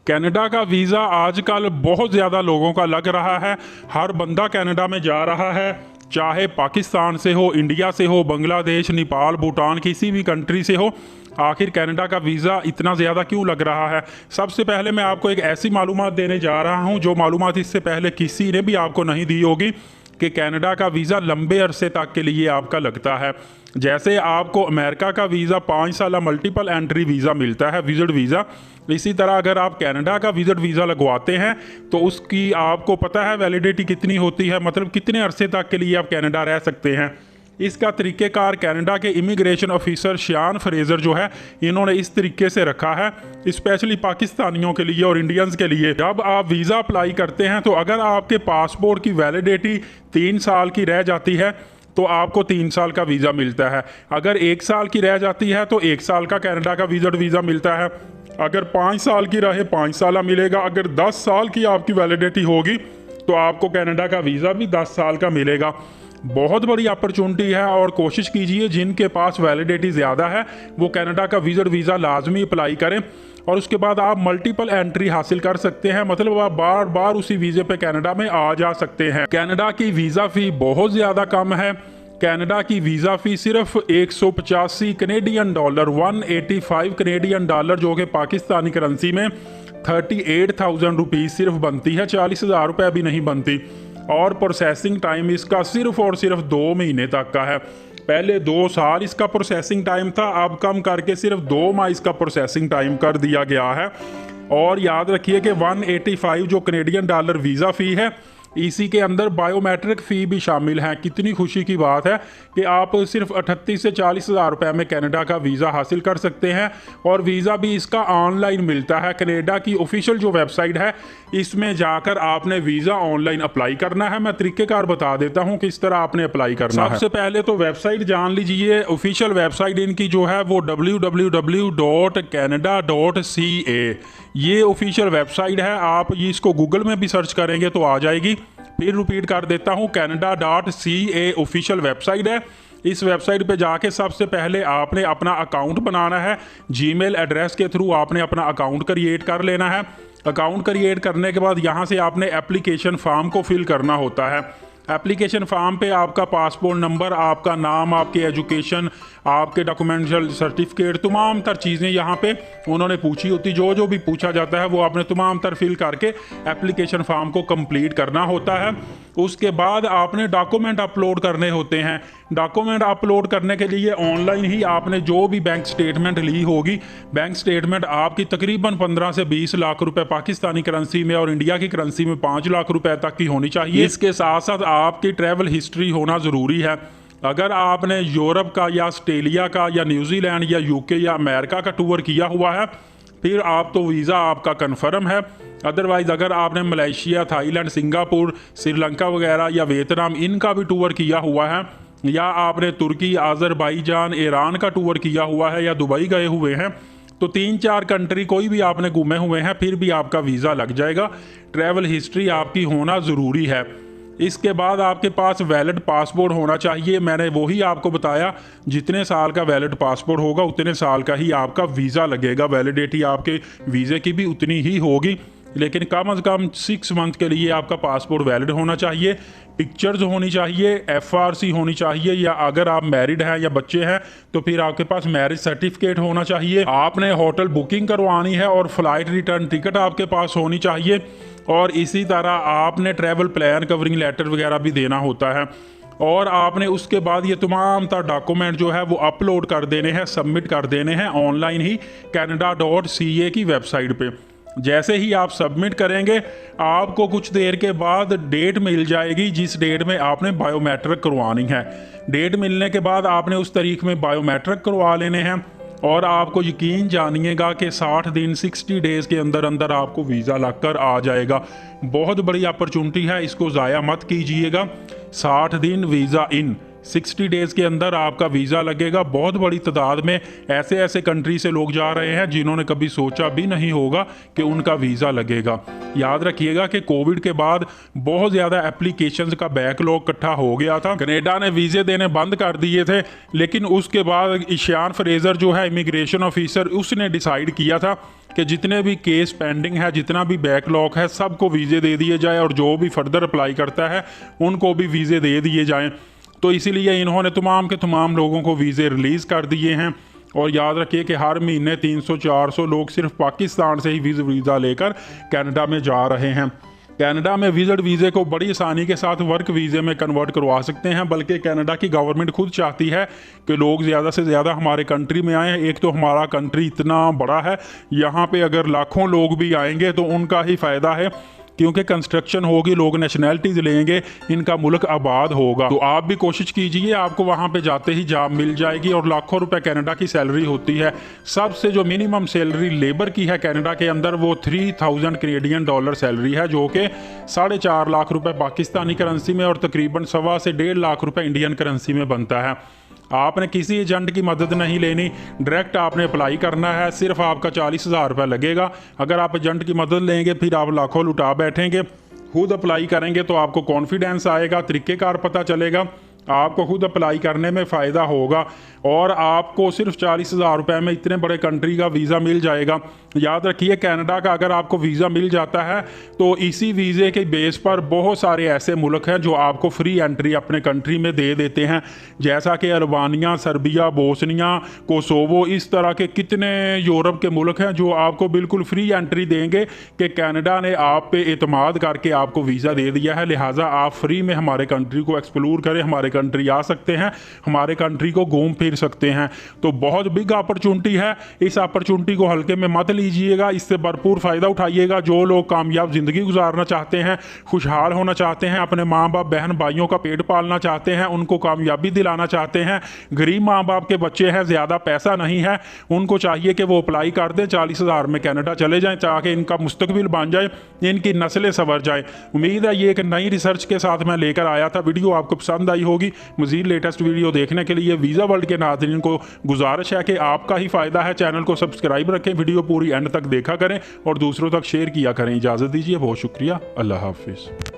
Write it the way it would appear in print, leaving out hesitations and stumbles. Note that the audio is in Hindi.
कनाडा का वीज़ा आजकल बहुत ज़्यादा लोगों का लग रहा है। हर बंदा कनाडा में जा रहा है, चाहे पाकिस्तान से हो, इंडिया से हो, बांग्लादेश, नेपाल, भूटान, किसी भी कंट्री से हो। आखिर कनाडा का वीज़ा इतना ज़्यादा क्यों लग रहा है? सबसे पहले मैं आपको एक ऐसी मालूमात देने जा रहा हूँ जो मालूमात इससे पहले किसी ने भी आपको नहीं दी होगी कि कनाडा का वीज़ा लंबे अरसे तक के लिए आपका लगता है। जैसे आपको अमेरिका का वीज़ा 5 साल मल्टीपल एंट्री वीज़ा मिलता है, विजिट वीज़ा, इसी तरह अगर आप कनाडा का विजिट वीज़ा लगवाते हैं तो उसकी आपको पता है वैलिडिटी कितनी होती है, मतलब कितने अरसे तक के लिए आप कनाडा रह सकते हैं। इसका तरीक़ेकार कनाडा के इमिग्रेशन ऑफिसर शियान फ्रेज़र जो है, इन्होंने इस तरीके से रखा है स्पेशली पाकिस्तानियों के लिए और इंडियंस के लिए। जब आप वीज़ा अप्लाई करते हैं तो अगर आपके पासपोर्ट की वैलिडिटी 3 साल की रह जाती है तो आपको 3 साल का वीज़ा मिलता है। अगर 1 साल की रह जाती है तो 1 साल का कनाडा का विजिट वीज़ा मिलता है। अगर 5 साल की रहे 5 साल मिलेगा। अगर 10 साल की आपकी वैलिडिटी होगी तो आपको कनाडा का वीज़ा भी 10 साल का मिलेगा। बहुत बड़ी अपॉर्चुनिटी है और कोशिश कीजिए जिनके पास वैलिडिटी ज़्यादा है वो कनाडा का विजिट वीज़ा लाजमी अप्लाई करें और उसके बाद आप मल्टीपल एंट्री हासिल कर सकते हैं, मतलब आप बार बार उसी वीज़े पे कनाडा में आ जा सकते हैं। कनाडा की वीज़ा फ़ी बहुत ज़्यादा कम है। कनाडा की वीज़ा फ़ी सिर्फ 185 कनेडियन डॉलर, 185 कनेडियन डॉलर, जो कि पाकिस्तानी करेंसी में 38,000 रुपीज़ सिर्फ बनती है, 40,000 रुपये भी नहीं बनती। और प्रोसेसिंग टाइम इसका सिर्फ और सिर्फ 2 महीने तक का है। पहले 2 साल इसका प्रोसेसिंग टाइम था, अब कम करके सिर्फ 2 माह इसका प्रोसेसिंग टाइम कर दिया गया है। और याद रखिए कि 185 जो कनेडियन डॉलर वीज़ा फ़ी है, इसी के अंदर बायोमेट्रिक फ़ी भी शामिल है। कितनी खुशी की बात है कि आप सिर्फ 38 से 40,000 रुपये में कनाडा का वीज़ा हासिल कर सकते हैं। और वीज़ा भी इसका ऑनलाइन मिलता है। कनाडा की ऑफिशियल जो वेबसाइट है इसमें जाकर आपने वीज़ा ऑनलाइन अप्लाई करना है। मैं तरीक़ेकार बता देता हूँ किस तरह आपने अप्लाई करना है। सबसे पहले तो वेबसाइट जान लीजिए। ऑफिशियल वेबसाइट इनकी जो है वो www.canada.ca, ये ऑफिशियल वेबसाइट है। आप ये इसको गूगल में भी सर्च करेंगे तो आ जाएगी। फिर रिपीट कर देता हूँ, canada.ca ऑफिशियल वेबसाइट है। इस वेबसाइट पे जाके सबसे पहले आपने अपना अकाउंट बनाना है। जीमेल एड्रेस के थ्रू आपने अपना अकाउंट क्रिएट कर लेना है। अकाउंट क्रिएट करने के बाद यहाँ से आपने एप्लीकेशन फॉर्म को फिल करना होता है। एप्लीकेशन फॉर्म पे आपका पासपोर्ट नंबर, आपका नाम, आपकी एजुकेशन, आपके डॉक्यूमेंटल सर्टिफिकेट, तमाम तर चीज़ें यहाँ पे उन्होंने पूछी होती। जो जो भी पूछा जाता है वो आपने तमाम तर फिल करके एप्लीकेशन फॉर्म को कंप्लीट करना होता है। उसके बाद आपने डॉक्यूमेंट अपलोड करने होते हैं। डॉक्यूमेंट अपलोड करने के लिए ऑनलाइन ही आपने जो भी बैंक स्टेटमेंट ली होगी, बैंक स्टेटमेंट आपकी तकरीबन 15 से 20 लाख रुपए पाकिस्तानी करेंसी में और इंडिया की करेंसी में 5 लाख रुपए तक की होनी चाहिए। इसके साथ साथ आपकी ट्रैवल हिस्ट्री होना ज़रूरी है। अगर आपने यूरोप का या ऑस्ट्रेलिया का या न्यूजीलैंड या यूके या अमेरिका का टूर किया हुआ है फिर आप तो वीज़ा आपका कन्फर्म है। अदरवाइज़ अगर आपने मलेशिया, थाईलैंड, सिंगापुर, श्रीलंका वगैरह या वियतनाम इनका भी टूर किया हुआ है, या आपने तुर्की, अज़रबैजान, ईरान का टूर किया हुआ है या दुबई गए हुए हैं, तो 3-4 कंट्री कोई भी आपने घूमे हुए हैं फिर भी आपका वीज़ा लग जाएगा। ट्रैवल हिस्ट्री आपकी होना ज़रूरी है। इसके बाद आपके पास वैलिड पासपोर्ट होना चाहिए। मैंने वही आपको बताया, जितने साल का वैलिड पासपोर्ट होगा उतने साल का ही आपका वीज़ा लगेगा। वैलिडिटी आपके वीज़े की भी उतनी ही होगी, लेकिन कम से कम 6 मंथ के लिए आपका पासपोर्ट वैलिड होना चाहिए। पिक्चर्स होनी चाहिए, FRC होनी चाहिए, या अगर आप मैरिड हैं या बच्चे हैं तो फिर आपके पास मैरिज सर्टिफिकेट होना चाहिए। आपने होटल बुकिंग करवानी है और फ्लाइट रिटर्न टिकट आपके पास होनी चाहिए। और इसी तरह आपने ट्रैवल प्लान, कवरिंग लेटर वगैरह भी देना होता है। और आपने उसके बाद ये तमाम तर डॉक्यूमेंट जो है वो अपलोड कर देने हैं, सबमिट कर देने हैं ऑनलाइन ही canada.ca की वेबसाइट पे। जैसे ही आप सबमिट करेंगे आपको कुछ देर के बाद डेट मिल जाएगी जिस डेट में आपने बायोमेट्रिक करवानी है। डेट मिलने के बाद आपने उस तारीख में बायोमेट्रिक करवा लेने हैं और आपको यकीन जानिएगा कि 60 दिन 60 डेज़ के अंदर अंदर आपको वीज़ा लग कर आ जाएगा। बहुत बड़ी अपॉर्चुनिटी है, इसको ज़ाया मत कीजिएगा। 60 दिन वीज़ा इन, 60 डेज़ के अंदर आपका वीज़ा लगेगा। बहुत बड़ी तादाद में ऐसे ऐसे कंट्री से लोग जा रहे हैं जिन्होंने कभी सोचा भी नहीं होगा कि उनका वीज़ा लगेगा। याद रखिएगा कि कोविड के बाद बहुत ज़्यादा एप्लीकेशंस का बैकलॉग इकट्ठा हो गया था। कनाडा ने वीज़े देने बंद कर दिए थे, लेकिन उसके बाद शियान फ्रेज़र जो है इमिग्रेशन ऑफिसर, उसने डिसाइड किया था कि जितने भी केस पेंडिंग है, जितना भी बैकलॉग है, सबको वीज़े दे दिए जाए और जो भी फर्दर अप्लाई करता है उनको भी वीज़े दे दिए जाएं। तो इसीलिए इन्होंने तमाम के तमाम लोगों को वीज़े रिलीज़ कर दिए हैं। और याद रखिए कि हर महीने 300-400 लोग सिर्फ पाकिस्तान से ही वीज़ा लेकर कनाडा में जा रहे हैं। कनाडा में विजिट वीज़े को बड़ी आसानी के साथ वर्क वीज़े में कन्वर्ट करवा सकते हैं, बल्कि कनाडा की गवर्नमेंट खुद चाहती है कि लोग ज़्यादा से ज़्यादा हमारे कंट्री में आएँ। एक तो हमारा कंट्री इतना बड़ा है, यहाँ पे अगर लाखों लोग भी आएंगे तो उनका ही फ़ायदा है, क्योंकि कंस्ट्रक्शन होगी, लोग नेशनैलिटीज़ लेंगे, इनका मुल्क आबाद होगा। तो आप भी कोशिश कीजिए, आपको वहाँ पे जाते ही जॉब मिल जाएगी। और लाखों रुपए कनाडा की सैलरी होती है। सबसे जो मिनिमम सैलरी लेबर की है कनाडा के अंदर वो 3000 कैनेडियन डॉलर सैलरी है, जो कि 4.5 लाख रुपए पाकिस्तानी करेंसी में और तकरीबन 1.25 से 1.5 लाख रुपए इंडियन करेंसी में बनता है। आपने किसी एजेंट की मदद नहीं लेनी, डायरेक्ट आपने अप्लाई करना है। सिर्फ आपका 40,000 रुपये लगेगा। अगर आप एजेंट की मदद लेंगे फिर आप लाखों लुटा बैठेंगे। खुद अप्लाई करेंगे तो आपको कॉन्फिडेंस आएगा, तरीक़ेकार पता चलेगा, आपको खुद अप्लाई करने में फ़ायदा होगा और आपको सिर्फ 40,000 रुपये में इतने बड़े कंट्री का वीज़ा मिल जाएगा। याद रखिए, कनाडा का अगर आपको वीज़ा मिल जाता है तो इसी वीज़े के बेस पर बहुत सारे ऐसे मुल्क हैं जो आपको फ्री एंट्री अपने कंट्री में दे देते हैं, जैसा कि अल्बानिया, सर्बिया, बोस्निया, कोसोवो। इस तरह के कितने यूरोप के मुल्क हैं जो आपको बिल्कुल फ्री एंट्री देंगे कि कनाडा ने आप पे एतमाद करके आपको वीज़ा दे दिया है, लिहाजा आप फ्री में हमारे कंट्री को एक्सप्लोर करें, हमारे कंट्री आ सकते हैं, हमारे कंट्री को घूम फिर सकते हैं। तो बहुत बिग अपॉर्चुनिटी है। इस अपॉर्चुनिटी को हल्के में मत लीजिएगा, इससे भरपूर फ़ायदा उठाइएगा। जो लोग कामयाब ज़िंदगी गुजारना चाहते हैं, खुशहाल होना चाहते हैं, अपने माँ बाप बहन भाइयों का पेट पालना चाहते हैं, उनको कामयाबी दिलाना चाहते हैं, गरीब माँ बाप के बच्चे हैं, ज़्यादा पैसा नहीं है, उनको चाहिए कि वो अप्लाई कर दें, 40,000 में कनाडा चले जाएँ ताकि इनका मुस्तकबिल बन जाए, इनकी नस्लें संवर जाए। उम्मीद है ये एक नई रिसर्च के साथ मैं लेकर आया था। वीडियो आपको पसंद आई होगी। मज़ीद लेटेस्ट वीडियो देखने के लिए वीज़ा वर्ल्ड के नाज़रीन को गुजारिश है कि आपका ही फ़ायदा है, चैनल को सब्सक्राइब रखें, वीडियो पूरी एंड तक देखा करें और दूसरों तक शेयर किया करें। इजाज़त दीजिए, बहुत शुक्रिया, अल्लाह हाफिज़।